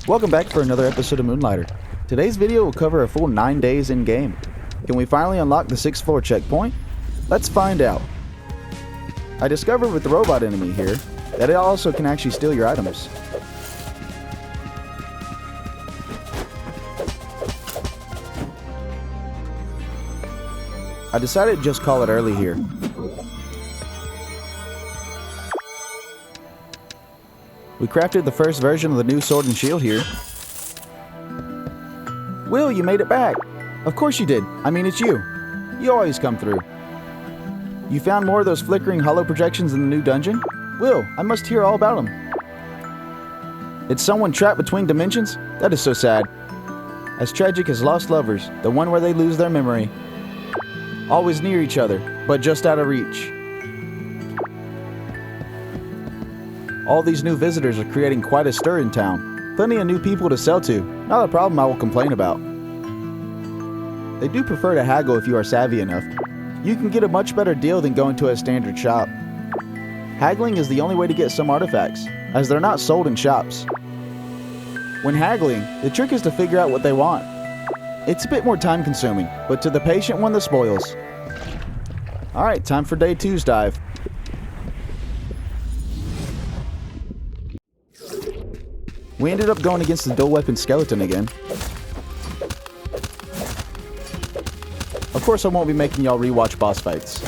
Welcome back for another episode of Moonlighter. Today's video will cover a full 9 days in game. Can we finally unlock the 6th floor checkpoint? Let's find out. I discovered with the robot enemy here that it also can actually steal your items. I decided to just call it early here. We crafted the first version of the new sword and shield here. Will, you made it back! Of course you did. I mean, it's you. You always come through. You found more of those flickering hollow projections in the new dungeon? Will, I must hear all about them. It's someone trapped between dimensions? That is so sad. As tragic as lost lovers, the one where they lose their memory. Always near each other, but just out of reach. All these new visitors are creating quite a stir in town. Plenty of new people to sell to. Not a problem I will complain about. They do prefer to haggle if you are savvy enough. You can get a much better deal than going to a standard shop. Haggling is the only way to get some artifacts, as they're not sold in shops. When haggling, the trick is to figure out what they want. It's a bit more time consuming, but to the patient one the spoils. Alright, time for day 2's dive. We ended up going against the dual weapon skeleton again. Of course I won't be making y'all rewatch boss fights.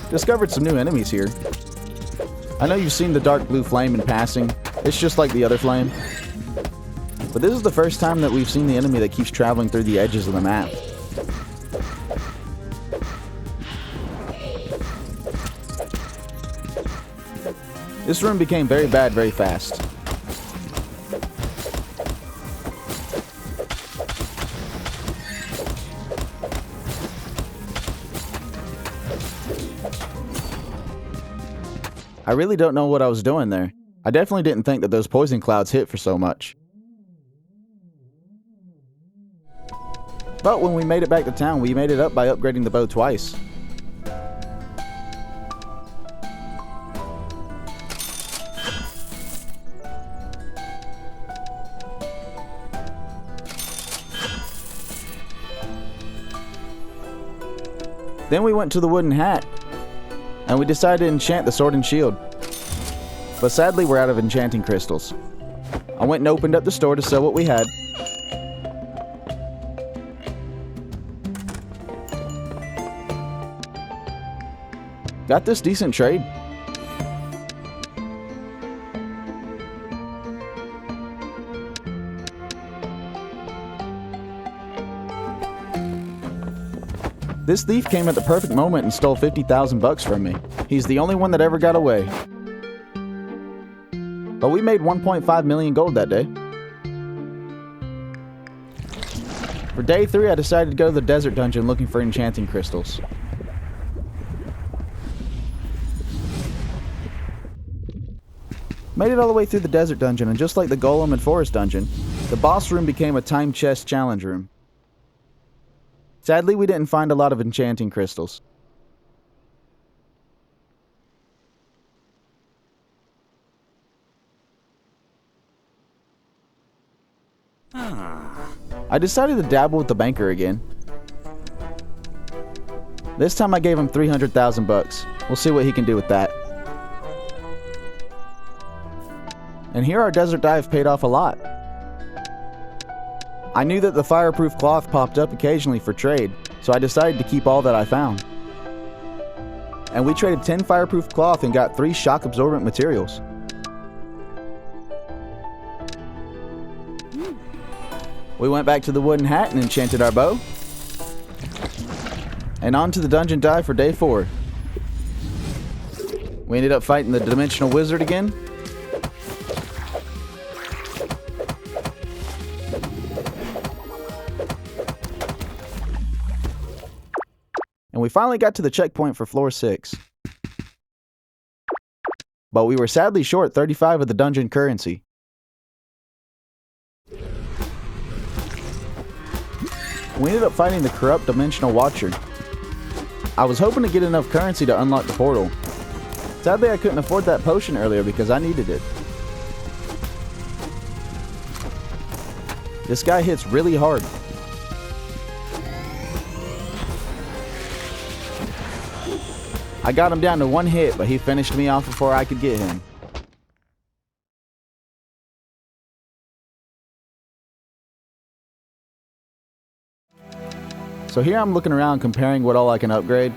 Discovered some new enemies here. I know you've seen the dark blue flame in passing. It's just like the other flame. But this is the first time that we've seen the enemy that keeps traveling through the edges of the map. This room became very bad very fast. I really don't know what I was doing there. I definitely didn't think that those poison clouds hit for so much. But when we made it back to town, we made it up by upgrading the bow twice. Then we went to the wooden hat, and we decided to enchant the sword and shield. But sadly, we're out of enchanting crystals. I went and opened up the store to sell what we had. Got this decent trade. This thief came at the perfect moment and stole 50,000 bucks from me. He's the only one that ever got away. But we made 1.5 million gold that day. For day 3, I decided to go to the desert dungeon looking for enchanting crystals. Made it all the way through the desert dungeon, and just like the golem and forest dungeon, the boss room became a time chest challenge room. Sadly, we didn't find a lot of enchanting crystals. I decided to dabble with the banker again. This time I gave him 300,000 bucks. We'll see what he can do with that. And here our desert dive paid off a lot. I knew that the fireproof cloth popped up occasionally for trade, so I decided to keep all that I found. And we traded 10 fireproof cloth and got 3 shock absorbent materials. We went back to the wooden hat and enchanted our bow. And on to the dungeon dive for day 4. We ended up fighting the dimensional wizard again. And we finally got to the checkpoint for floor 6. But we were sadly short 35 of the dungeon currency. We ended up fighting the corrupt dimensional watcher. I was hoping to get enough currency to unlock the portal. Sadly, I couldn't afford that potion earlier because I needed it. This guy hits really hard. I got him down to one hit, but he finished me off before I could get him. So here I'm looking around comparing what all I can upgrade.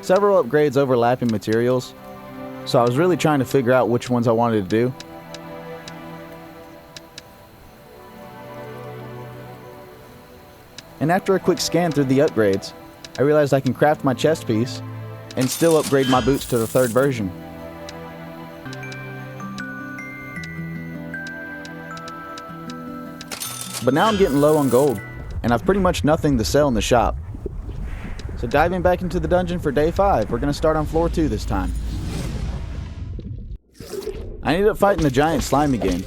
Several upgrades overlapping materials, so I was really trying to figure out which ones I wanted to do. And after a quick scan through the upgrades, I realized I can craft my chest piece and still upgrade my boots to the 3rd version. But now I'm getting low on gold, and I've pretty much nothing to sell in the shop. So diving back into the dungeon for day 5, we're going to start on floor 2 this time. I ended up fighting the giant slime again.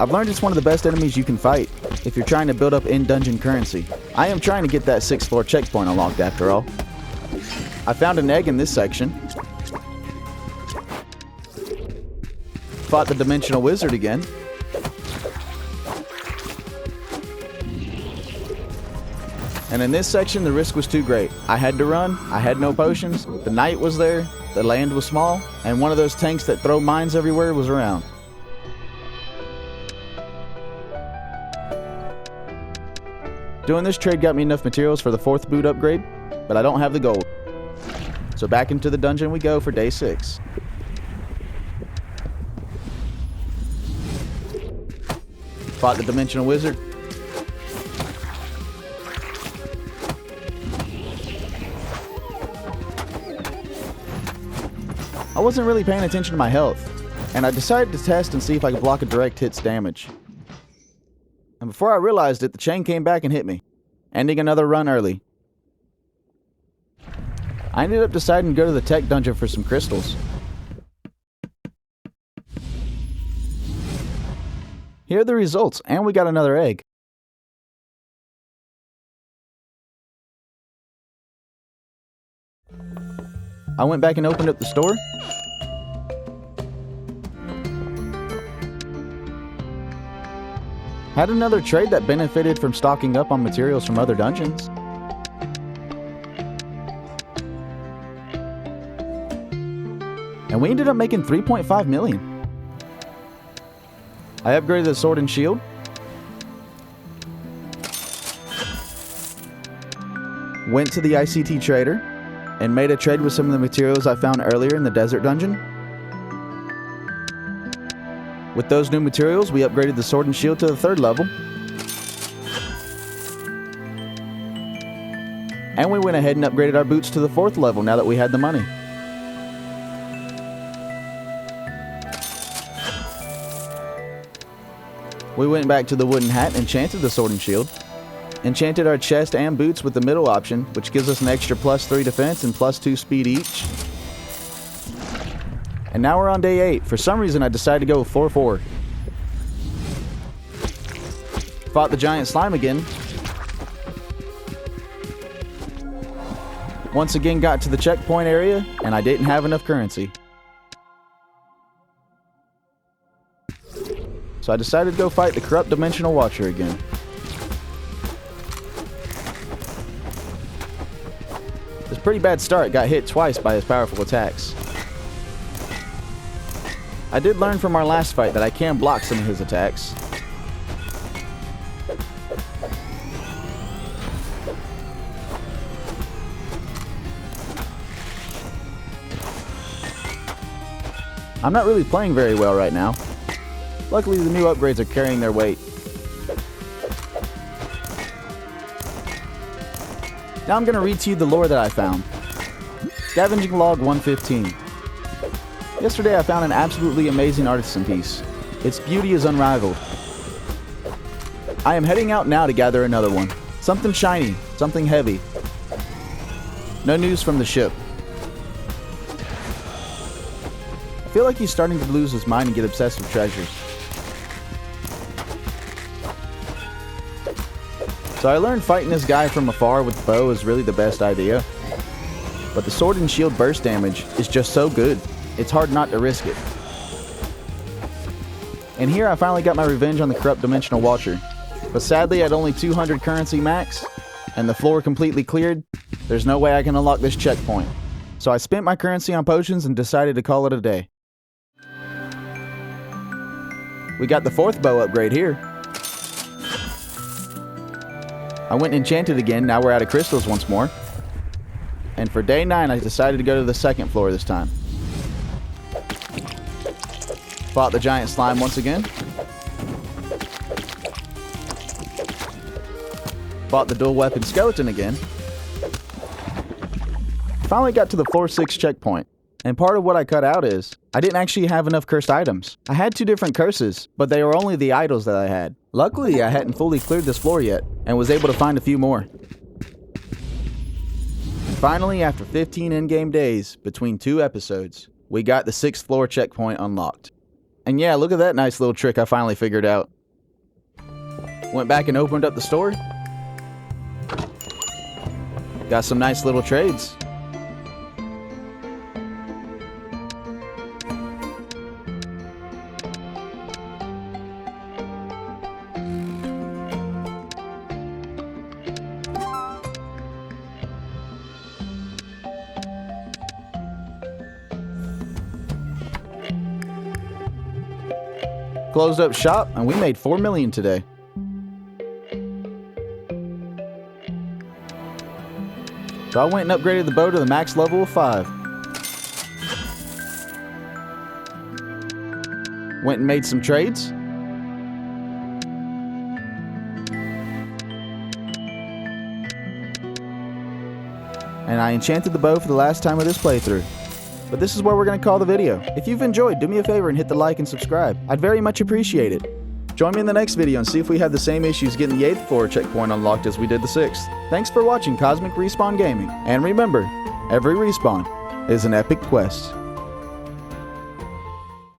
I've learned it's one of the best enemies you can fight if you're trying to build up in-dungeon currency. I am trying to get that 6th floor checkpoint unlocked after all. I found an egg in this section. Fought the dimensional wizard again. And in this section, the risk was too great. I had to run, I had no potions, the night was there, the land was small, and one of those tanks that throw mines everywhere was around. Doing this trade got me enough materials for the 4th boot upgrade, but I don't have the gold. So back into the dungeon we go for day 6. Fought the dimensional wizard. I wasn't really paying attention to my health, and I decided to test and see if I could block a direct hit's damage. And before I realized it, the chain came back and hit me, ending another run early. I ended up deciding to go to the tech dungeon for some crystals. Here are the results, and we got another egg. I went back and opened up the store. Had another trade that benefited from stocking up on materials from other dungeons. And we ended up making 3.5 million. I upgraded the sword and shield. Went to the ICT trader and made a trade with some of the materials I found earlier in the desert dungeon. With those new materials, we upgraded the sword and shield to the 3rd level. And we went ahead and upgraded our boots to the 4th level now that we had the money. We went back to the wooden hat and enchanted the sword and shield. Enchanted our chest and boots with the middle option, which gives us an extra +3 defense and +2 speed each. And now we're on day 8. For some reason, I decided to go with floor 4. Fought the giant slime again. Once again got to the checkpoint area, and I didn't have enough currency. So I decided to go fight the corrupt dimensional watcher again. It was a pretty bad start, got hit twice by his powerful attacks. I did learn from our last fight that I can block some of his attacks. I'm not really playing very well right now. Luckily, the new upgrades are carrying their weight. Now I'm going to read to you the lore that I found. Scavenging log 115. Yesterday I found an absolutely amazing artisan piece. Its beauty is unrivaled. I am heading out now to gather another one. Something shiny, something heavy. No news from the ship. I feel like he's starting to lose his mind and get obsessed with treasures. So I learned fighting this guy from afar with the bow is really the best idea. but the sword and shield burst damage is just so good, it's hard not to risk it. And here I finally got my revenge on the corrupt dimensional watcher, but sadly at only 200 currency max, and the floor completely cleared, there's no way I can unlock this checkpoint. So I spent my currency on potions and decided to call it a day. We got the 4th bow upgrade here. I went and enchanted again, now we're out of crystals once more. And for day 9 I decided to go to the 2nd floor this time. Fought the giant slime once again. Fought the dual weapon skeleton again. Finally got to the floor 6 checkpoint. And part of what I cut out is, I didn't actually have enough cursed items. I had 2 different curses, but they were only the idols that I had. Luckily, I hadn't fully cleared this floor yet, and was able to find a few more. And finally, after 15 in-game days, between 2 episodes, we got the 6th floor checkpoint unlocked. And yeah, look at that nice little trick I finally figured out. Went back and opened up the store. Got some nice little trades. Closed up shop, and we made 4 million today. So I went and upgraded the bow to the max level of 5. Went and made some trades. And I enchanted the bow for the last time of this playthrough. But this is where we're going to call the video. If you've enjoyed, do me a favor and hit the like and subscribe. I'd very much appreciate it. Join me in the next video and see if we have the same issues getting the 8th floor checkpoint unlocked as we did the 6th. Thanks for watching Cosmic Respawn Gaming. And remember, every respawn is an epic quest.